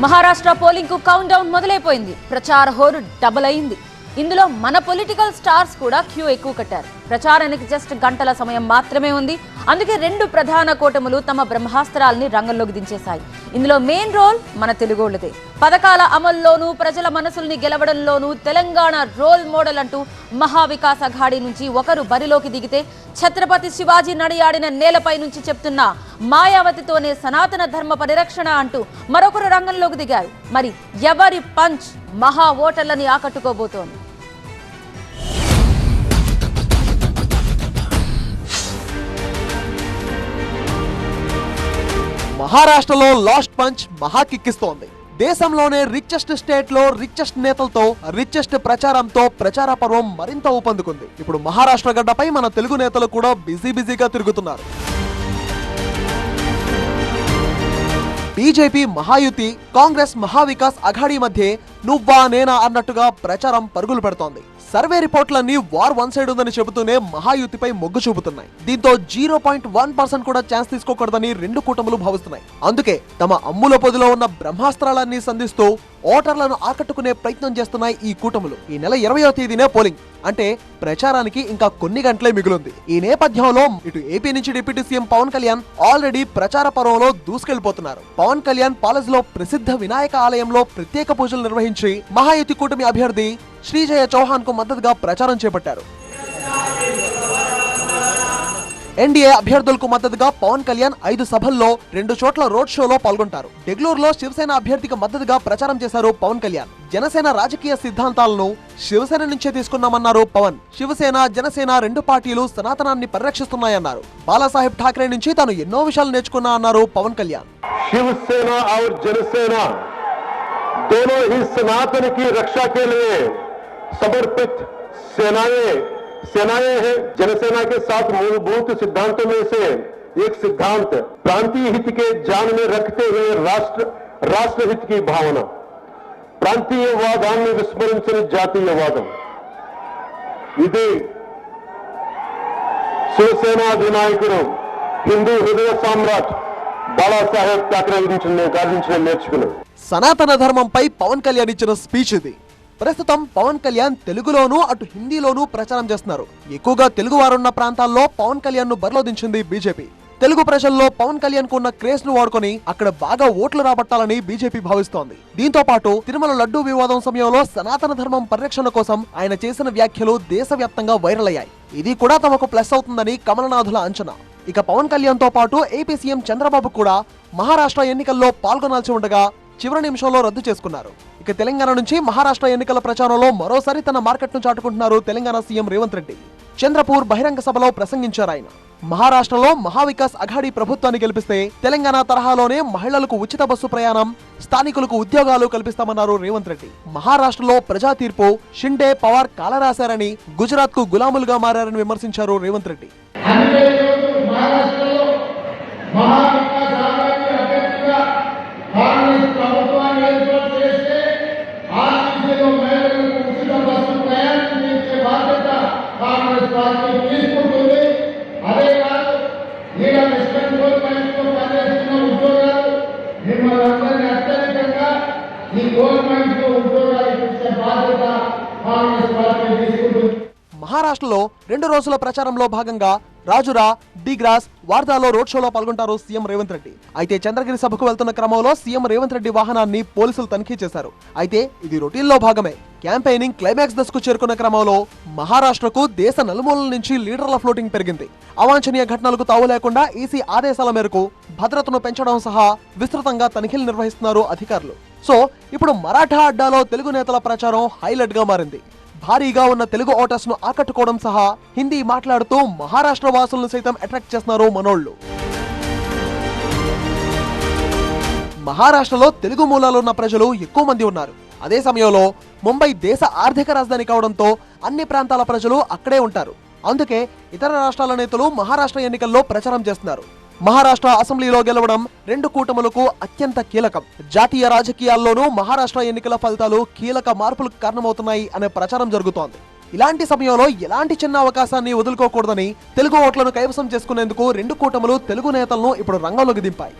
Maharashtra polling కు count down మొదలైపోయింది. ప్రచార హోరు డబుల్ అయింది. ఇందులో మన పొలిటికల్ స్టార్స్ కూడా క్యూ ఎక్కువ కట్టారు. ప్రచారానికి జస్ట్ గంటల సమయం మాత్రమే ఉంది. అందుకే రెండు ప్రధాన కూటములు తమ బ్రహ్మాస్త్రాల్ని రంగంలోకి దించేశాయి. ఇందులో మెయిన్ రోల్ మన తెలుగోళ్లదే. పథకాల అమల్లోనూ ప్రజల మనసుల్ని గెలవడంలోనూ తెలంగాణ రోల్ మోడల్ అంటూ మహావికాస్ అఘాడీ నుంచి ఒకరు బరిలోకి దిగితే, ఛత్రపతి శివాజీ నడియాడిన నేలపై నుంచి చెప్తున్న మాయావతితోనే సనాతన ధర్మ పరిరక్షణ అంటూ మరొకరు రంగంలోకి దిగారు. మరి ఎవరి పంచ్ మహా ఓటర్లని ఆకట్టుకోబోతోంది? మహారాష్ట్రలో లాస్ట్ పంచ్ మహా కిక్కిస్తోంది. దేశంలోనే రిచెస్ట్ స్టేట్ లో రిచెస్ట్ నేతలతో రిచెస్ట్ ప్రచారంతో ప్రచార పర్వం మరింత ఊపందుకుంది. ఇప్పుడు మహారాష్ట్ర గడ్డపై మన తెలుగు నేతలు కూడా బిజీగా తిరుగుతున్నారు. బీజేపీ మహాయుతి, కాంగ్రెస్ మహావికాస్ అఘాడీ మధ్య నువ్వా నేనా అన్నట్టుగా ప్రచారం పరుగులు పెడుతోంది. సర్వే రిపోర్ట్లన్నీ వార్ వన్ సైడ్ ఉందని చెబుతూనే మహాయుతిపై మొగ్గు చూపుతున్నాయి. దీంతో 0.1% కూడా ఛాన్స్ తీసుకోకూడదని రెండు కూటములు భావిస్తున్నాయి. అందుకే తమ అమ్ముల పొదిలో ఉన్న బ్రహ్మాస్త్రాలన్నీ సంధిస్తూ ఓటర్లను ఆకట్టుకునే ప్రయత్నం చేస్తున్నాయి ఈ కూటములు. ఈ నెల 20వ తేదీనే పోలింగ్, అంటే ప్రచారానికి ఇంకా కొన్ని గంటలే మిగిలింది. ఈ నేపథ్యంలో ఇటు ఏపీ నుంచి deputy CM Pawan Kalyan already ప్రచార పర్వంలో దూసుకెళ్లిపోతున్నారు. పవన్ కళ్యాణ్ పాలజ్లో ప్రసిద్ధ వినాయక ఆలయంలో ప్రత్యేక పూజలు నిర్వహించి మహాయుతి కూటమి అభ్యర్థి శ్రీజయ చౌహాన్ కు మద్దతుగా ప్రచారం చేపట్టారు. ఎన్డీఏ అభ్యర్థులకు మద్దతుగా పవన్ కళ్యాణ్ 5 సభల్లో 2 చోట్ల రోడ్ షోలో పాల్గొంటారు. డెగ్లూరులో శివసేన అభ్యర్థికి మద్దతుగా ప్రచారం చేశారు పవన్ కళ్యాణ్. జనసేన రాజకీయ సిద్ధాంతాలను శివసేన నుంచే తీసుకున్నామన్నారు పవన్. శివసేన, జనసేన రెండు పార్టీలు సనాతనాన్ని పరిరక్షిస్తున్నాయన్నారు. బాలాసాహెబ్ ఠాక్రే నుంచి తాను ఎన్నో విషయాలు నేర్చుకున్నా అన్నారు పవన్ కళ్యాణ్. शिवसेना और जनसेना दोनों ही सनातन की रक्षा के लिए समर्पित सेनाएं हैं। जनसेना के साथ मूलभूत सिद्धांतों में से एक सिद्धांत प्रांतीय हित के जान में रखते हुए राष्ट्र हित की भावना, प्रांतीयवादाన్ని విస్మరించని జాతీయవాదం. ఇది శివసేన అధినాయకుడు హిందూ హృదయ సామ్రాట్ బాలాసాహెబ్ ఠాక్రే నుంచి నేర్చుకున్నాడు. సనాతన ధర్మంపై పవన్ కళ్యాణ్ ఇచ్చిన స్పీచ్ ఇది. ప్రస్తుతం పవన్ కళ్యాణ్ తెలుగులోనూ అటు హిందీలోనూ ప్రచారం చేస్తున్నారు. ఎక్కువగా తెలుగు వారున్న ప్రాంతాల్లో పవన్ కళ్యాణ్ ను బరిలో దించింది బీజేపీ. తెలుగు ప్రజల్లో పవన్ కళ్యాణ్ కు ఉన్న క్రేజ్ ను వాడుకొని అక్కడ బాగా ఓట్లు రాబట్టాలని బీజేపీ భావిస్తోంది. దీంతో పాటు తిరుమల లడ్డూ వివాదం సమయంలో సనాతన ధర్మం పరిరక్షణ కోసం ఆయన చేసిన వ్యాఖ్యలు దేశవ్యాప్తంగా వైరల్ అయ్యాయి. ఇది కూడా తమకు ప్లస్ అవుతుందని కమలనాథుల అంచనా. ఇక పవన్ కళ్యాణ్ తో పాటు ఏపీ సీఎం చంద్రబాబు కూడా మహారాష్ట్ర ఎన్నికల్లో పాల్గొనాల్సి ఉండగా చివరి నిమిషంలో రద్దు చేసుకున్నారు. ఇక తెలంగాణ నుంచి మహారాష్ట్ర ఎన్నికల ప్రచారంలో మరోసారి తన మార్కెట్ ను చాటుకుంటున్నారు తెలంగాణ సీఎం రేవంత్ రెడ్డి. చంద్రపూర్ బహిరంగ సభలో ప్రసంగించారు ఆయన. మహారాష్ట్రలో మహావికాస్ అఘాడీ ప్రభుత్వాన్ని గెలిపిస్తే తెలంగాణ తరహాలోనే మహిళలకు ఉచిత బస్సు ప్రయాణం, స్థానికులకు ఉద్యోగాలు కల్పిస్తామన్నారు రేవంత్ రెడ్డి. మహారాష్ట్రలో ప్రజా తీర్పు షిండే, పవార్ కాలరాశారని, గుజరాత్ కు గులాములుగా మారారని విమర్శించారు రేవంత్ రెడ్డి. మహారాష్ట్రలో 2 రోజుల ప్రచారంలో భాగంగా రాజురా, డిగ్రాస్, వార్దాలో రోడ్ షోలో పాల్గొంటారు సీఎం రేవంత్ రెడ్డి. అయితే చంద్రగిరి సభకు వెళ్తున్న క్రమంలో సీఎం రేవంత్ రెడ్డి వాహనాన్ని పోలీసులు తనిఖీ చేశారు. అయితే ఇది రొటీన్ లో భాగమే. క్యాంపెయినింగ్ క్లైమాక్స్ దశకు చేరుకున్న క్రమంలో మహారాష్ట్రకు దేశ నలుమూలల నుంచి లీడర్ల ఫ్లోటింగ్ పెరిగింది. అవాంఛనీయ ఘటనలకు తావు లేకుండా ఈసీ ఆదేశాల మేరకు భద్రతను పెంచడం సహా విస్తృతంగా తనిఖీలు నిర్వహిస్తున్నారు అధికారులు. సో ఇప్పుడు మరాఠా అడ్డాలో తెలుగు నేతల ప్రచారం హైలైట్ గా మారింది. భారీగా ఉన్న తెలుగు ఓటర్స్ ను ఆకట్టుకోవడం సహా హిందీ మాట్లాడుతూ మహారాష్ట్ర వాసులను సైతం అట్రాక్ట్ చేస్తున్నారు మనోళ్లు. మహారాష్ట్రలో తెలుగు మూలాలున్న ప్రజలు ఎక్కువ మంది ఉన్నారు. అదే సమయంలో ముంబై దేశ ఆర్థిక రాజధాని కావడంతో అన్ని ప్రాంతాల ప్రజలు అక్కడే ఉంటారు. అందుకే ఇతర రాష్ట్రాల నేతలు మహారాష్ట్ర ఎన్నికల్లో ప్రచారం చేస్తున్నారు. మహారాష్ట్ర అసెంబ్లీలో గెలవడం రెండు కూటములకు అత్యంత కీలకం. జాతీయ రాజకీయాల్లోనూ మహారాష్ట్ర ఎన్నికల ఫలితాలు కీలక మార్పులకు కారణమవుతున్నాయి అనే ప్రచారం జరుగుతోంది. ఇలాంటి సమయంలో ఎలాంటి చిన్న అవకాశాన్ని వదులుకోకూడదని తెలుగు ఓట్లను కైవసం చేసుకునేందుకు రెండు కూటములు తెలుగు నేతలను ఇప్పుడు రంగంలోకి దింపాయి.